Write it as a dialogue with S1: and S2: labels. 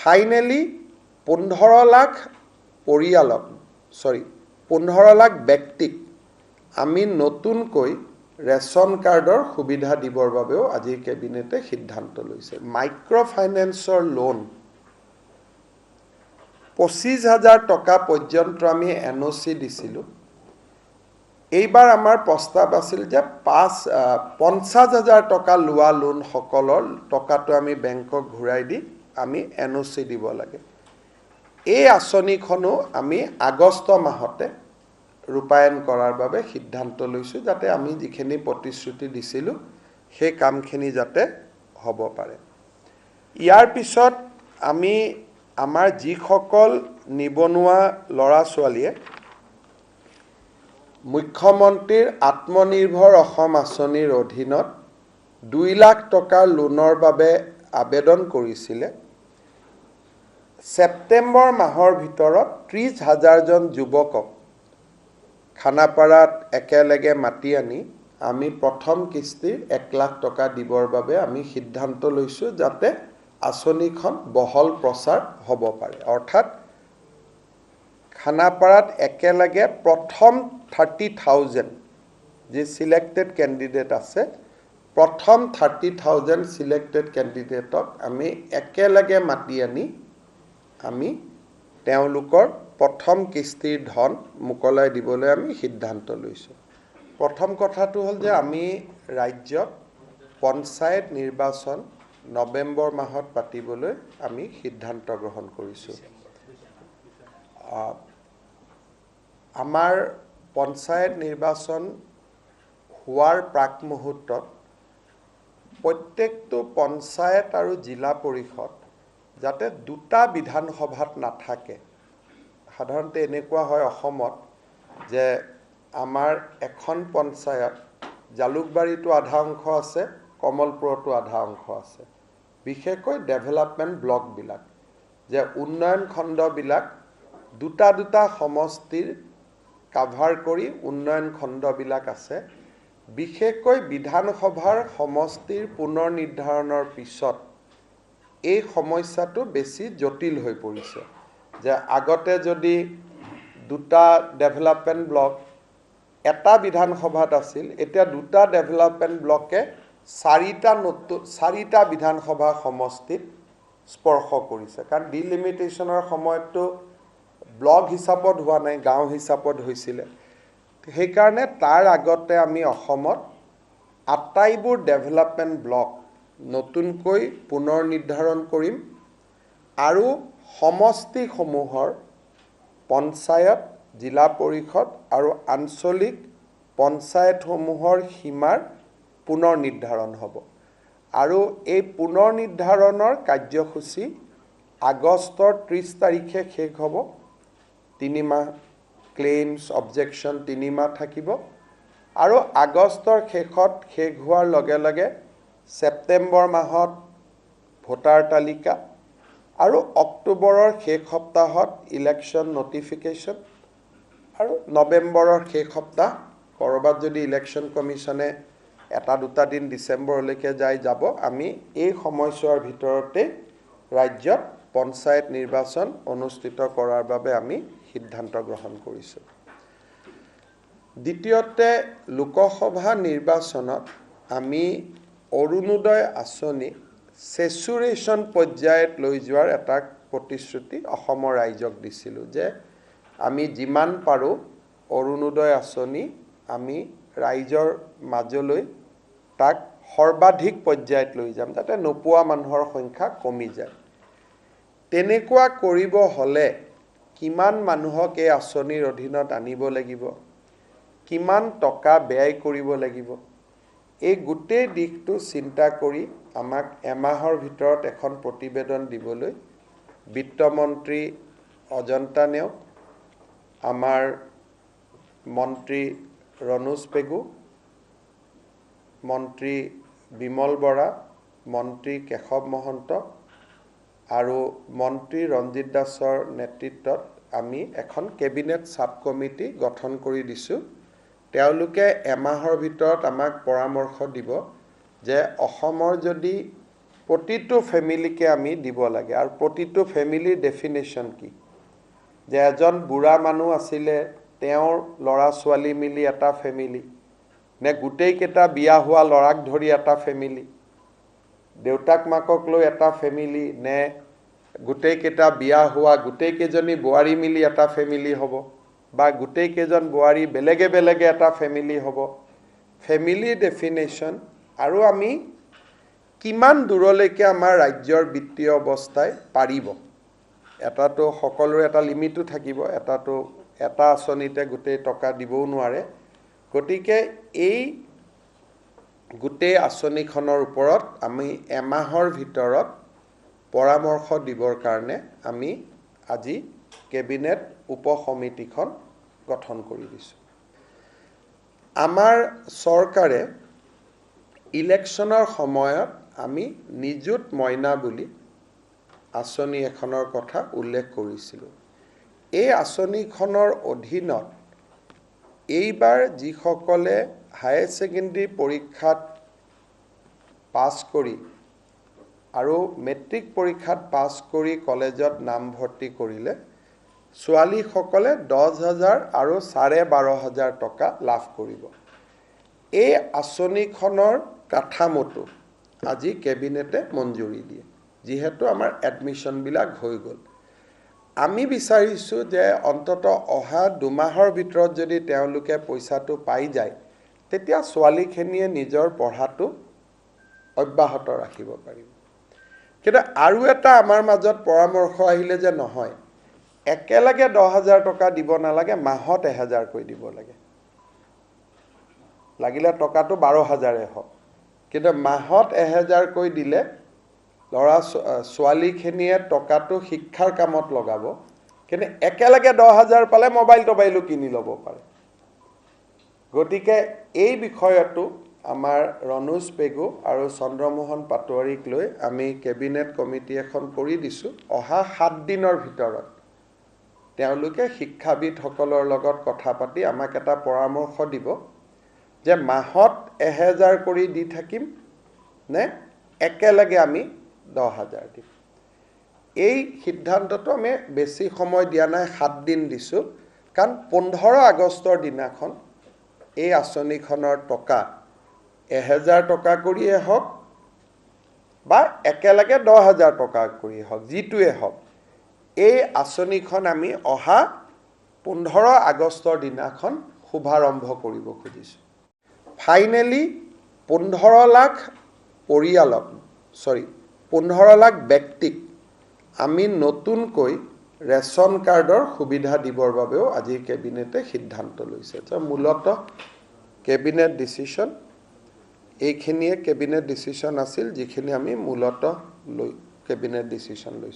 S1: finally 15 lakh পৰিয়ালক 15 লাখ ব্যক্তিক আমি নতুনকৈ ৰেচন কাৰ্ডৰ সুবিধা দিবৰ বাবেও আজি কেবিনেটে সিদ্ধান্ত লৈছে মাইক্ৰ ফাইনেন্সৰ লোন 25,000 টকা পৰ্যন্ত আমি এনঅচি দিছিলোঁ এইবাৰ আমাৰ প্ৰস্তাৱ আছিল যে 50,000 টকা লোৱা লোন সকলৰ টকাটো আমি বেংকক ঘূৰাই দি আমি এনঅচি দিব লাগে এই আঁচনিখনো আমি আগষ্ট মাহতে ৰূপায়ণ কৰাৰ বাবে সিদ্ধান্ত লৈছো যাতে আমি যিখিনি প্ৰতিশ্ৰুতি দিছিলোঁ সেই কামখিনি যাতে হ'ব পাৰে ইয়াৰ পিছত আমি আমাৰ যিসকল নিবনুৱা ল'ৰা ছোৱালীয়ে মুখ্যমন্ত্ৰীৰ আত্মনিৰ্ভৰ অসম আঁচনিৰ অধীনত 2 লাখ টকাৰ লোনৰ বাবে আবেদন কৰিছিলে সেপ্টেম্বৰ মাহৰ ভিতৰত 30,000 জন যুৱকক খানাপাৰাত একেলগে মাতি আনি আমি প্ৰথম কিস্তিৰ 1 লাখ টকা দিবৰ বাবে আমি সিদ্ধান্ত লৈছো যাতে আঁচনিখন বহল প্ৰচাৰ হ'ব পাৰে অৰ্থাৎ খানাপাৰাত একেলগে প্ৰথম 30,000 যে সিলেক্টেড ক্যান্ডিডেট আছে প্ৰথম 30,000 সিলেক্টেড ক্যান্ডিডেটক আমি একেলগে মাতি আনি আমি তেওঁলোকৰ প্ৰথম কিস্তিৰ ধন মুকলাই দিবলৈ আমি সিদ্ধান্ত লৈছো প্ৰথম কথাটো হ'ল যে আমি ৰাজ্যত পঞ্চায়ত নিৰ্বাচন নৱেম্বৰ মাহত পাতিবলৈ আমি সিদ্ধান্ত গ্ৰহণ কৰিছো আমাৰ পঞ্চায়ত নিৰ্বাচন হোৱাৰ প্ৰাক মুহূৰ্তত প্ৰত্যেকটো পঞ্চায়ত আৰু জিলা পৰিষদ যাতে দুটা বিধানসভাত নাথাকে সাধাৰণতে এনেকুৱা হয় অসমত যে আমাৰ এখন পঞ্চায়ত জালুকবাৰীটো আধা অংশ আছে কমলপুৰটো আধা অংশ আছে বিশেষকৈ ডেভেলপমেন্ট ব্লক বিলাক যে উন্নয়ন খণ্ড বিলাক দুটা সমষ্টিৰ কাভাৰ কৰি উন্নয়ন খণ্ড বিলাক আছে বিশেষকৈ বিধানসভাৰ সমষ্টিৰ পুনৰ নিৰ্ধাৰণৰ পিছত এই সমস্যাটো বেছি জটিল হৈ পৰিছে যে আগতে যদি দুটা ডেভেলপমেন্ট ব্লক এটা বিধানসভাত আছিল এতিয়া দুটা ডেভেলপমেন্ট ব্লকে চাৰিটা বিধানসভা সমষ্টিত স্পৰ্শ কৰিছে কাৰণ ডিলিমিটেশনৰ সময়টো ব্লক হিচাপত হোৱা নাই গাঁও হিচাপত হৈছিল সেই কাৰণে তাৰ আগতে আমি অসমত আটাইবোৰ ডেভেলপমেন্ট ব্লক নতুনকৈ পুনৰ নিৰ্ধাৰণ কৰিম আৰু সমষ্টি সমূহৰ পঞ্চায়ত জিলা পৰিষদ আৰু আঞ্চলিক পঞ্চায়ত সমূহৰ সীমাৰ পুনৰ নিৰ্ধাৰণ হ'ব আৰু এই পুনৰ নিৰ্ধাৰণৰ কাৰ্যসূচী আগষ্টৰ 30 তাৰিখে শেষ হ'ব 3 মাহ ক্লেইমছ অবজেকশন 3 মাহ থাকিব আৰু আগষ্টৰ শেষত শেষ হোৱাৰ লগে লগে সেপ্টেম্বৰ মাহত ভোটাৰ তালিকা আৰু অক্টোবৰৰ শেষ সপ্তাহত ইলেকশন নটিফিকেশন আৰু নৱেম্বৰৰ শেষ সপ্তাহ কৰবাত যদি ইলেকশন কমিশনে এটা দুটা দিন ডিসেম্বৰলৈকে যাব আমি এই সময়ছোৱাৰ ভিতৰতে ৰাজ্যত পঞ্চায়ত নিৰ্বাচন অনুষ্ঠিত কৰাৰ বাবে আমি সিদ্ধান্ত গ্ৰহণ কৰিছো দ্বিতীয়তে লোকসভা নিৰ্বাচনত আমি অৰুণোদয় আঁচনি সেচুৰেশন পৰ্যায়ত লৈ যোৱাৰ এটা প্ৰতিশ্ৰুতি অসমৰ ৰাইজক দিছিলো যে আমি যিমান পাৰো অৰুণোদয় আঁচনি আমি ৰাইজৰ মাজলৈ তাক সৰ্বাধিক পৰ্যায়ত লৈ যাম যাতে নোপোৱা মানুহৰ সংখ্যা কমি যায় তেনেকুৱা কৰিব হলে কিমান মানুহক এই আঁচনিৰ অধীনত আনিব লাগিব কিমান টকা ব্যয় কৰিব লাগিব এই গোটেই দিশটো চিন্তা কৰি আমাক এমাহৰ ভিতৰত এখন প্ৰতিবেদন দিবলৈ বিত্তমন্ত্ৰী অজন্তা নেওগ আমাৰ মন্ত্ৰী ৰনোজ পেগু মন্ত্ৰী বিমল বৰা মন্ত্ৰী কেশৱ মহন্ত আৰু মন্ত্ৰী ৰঞ্জিত দাসৰ নেতৃত্বত আমি এখন কেবিনেট সাব কমিটি গঠন কৰি দিছো তেওঁলোকে এমাহৰ ভিতৰত আমাক পৰামৰ্শ দিব যে অসমৰ যদি প্ৰতিটো ফেমিলিকে আমি দিব লাগে আৰু প্ৰতিটো ফেমিলিৰ ডেফিনেশ্যন কি যে এজন বুঢ়া মানুহ আছিলে তেওঁৰ ল'ৰা ছোৱালী মিলি এটা ফেমিলি নে গোটেইকেইটা বিয়া হোৱা ল'ৰাক ধৰি এটা ফেমিলি দেউতাক মাকক লৈ এটা ফেমিলি নে গোটেইকেইটা বিয়া হোৱা গোটেইকেইজনী বোৱাৰী মিলি এটা ফেমিলি হ'ব বা গোটেইকেইজন বোৱাৰী বেলেগে বেলেগে এটা ফেমিলি হ'ব ফেমিলি ডেফিনেশ্যন আৰু আমি কিমান দূৰলৈকে আমাৰ ৰাজ্যৰ বিত্তীয় অৱস্থাই পাৰিব এটাতো সকলোৰে এটা লিমিটো থাকিব এটাতো এটা আঁচনিতে গোটেই টকা দিবও নোৱাৰে গতিকে এই গোটেই আঁচনিখনৰ ওপৰত আমি এমাহৰ ভিতৰত পৰামৰ্শ দিবৰ কাৰণে আমি আজি কেবিনেট উপসমিতিখন গঠন কৰি দিছোঁ আমাৰ চৰকাৰে ইলেকশ্যনৰ সময়ত আমি নিযুত মইনা বুলি আঁচনি এখনৰ কথা উল্লেখ কৰিছিলোঁ এই আঁচনিখনৰ অধীনত এইবাৰ যিসকলে হায়াৰ ছেকেণ্ডেৰী পৰীক্ষাত পাছ কৰি আৰু মেট্ৰিক পৰীক্ষাত পাছ কৰি কলেজত নামভৰ্তি কৰিলে ছোৱালীসকলে 10,000 আৰু 12,500 টকা লাভ কৰিব এই আঁচনিখনৰ কাঠামোটো আজি কেবিনেটে মঞ্জুৰি দিয়ে যিহেতু আমাৰ এডমিশ্যনবিলাক হৈ গ'ল আমি বিচাৰিছোঁ যে অন্তত অহা 2 মাহৰ ভিতৰত যদি তেওঁলোকে পইচাটো পাই যায় তেতিয়া ছোৱালীখিনিয়ে নিজৰ পঢ়াটো অব্যাহত ৰাখিব পাৰিব কিন্তু আৰু এটা আমাৰ মাজত পৰামৰ্শ আহিলে যে নহয় একেলগে 10,000 টকা দিব নালাগে মাহত 1,000 কৈ দিব লাগে লাগিলে টকাটো 12,000 হওক কিন্তু মাহত 1,000 কৈ দিলে ল'ৰা ছোৱালীখিনিয়ে টকাটো শিক্ষাৰ কামত লগাব কিন্তু একেলগে 10,000 পালে মোবাইলো কিনি ল'ব পাৰে গতিকে এই বিষয়টো আমাৰ ৰনোজ পেগু আৰু চন্দ্ৰমোহন পাটোৱাৰীক লৈ আমি কেবিনেট কমিটি এখন কৰি দিছোঁ অহা 7 দিনৰ ভিতৰত তেওঁলোকে শিক্ষাবিদসকলৰ লগত কথা পাতি আমাক এটা পৰামৰ্শ দিব যে মাহত 1,000 কৰি দি থাকিম নে একেলগে আমি 10,000 দিম এই সিদ্ধান্তটো আমি বেছি সময় দিয়া নাই 7 দিন দিছোঁ কাৰণ 15 আগষ্টৰ দিনাখন এই আঁচনিখনৰ টকা 1,000 টকা কৰিয়ে হওক বা একেলগে 10,000 টকা কৰিয়ে হওক যিটোৱে হওক এই আঁচনিখন আমি অহা 15 আগষ্টৰ দিনাখন শুভাৰম্ভ কৰিব খুজিছোঁ ফাইনেলি 15 লাখ পৰিয়ালক 15 লাখ ব্যক্তিক আমি নতুনকৈ ৰেচন কাৰ্ডৰ সুবিধা দিবৰ বাবেও আজি কেবিনেটে সিদ্ধান্ত লৈছে যে মূলতঃ কেবিনেট ডিচিশ্যন এইখিনিয়ে কেবিনেট ডিচিশ্যন আছিল যিখিনি আমি মূলতঃ কেবিনেট ডিচিশ্যন লৈছোঁ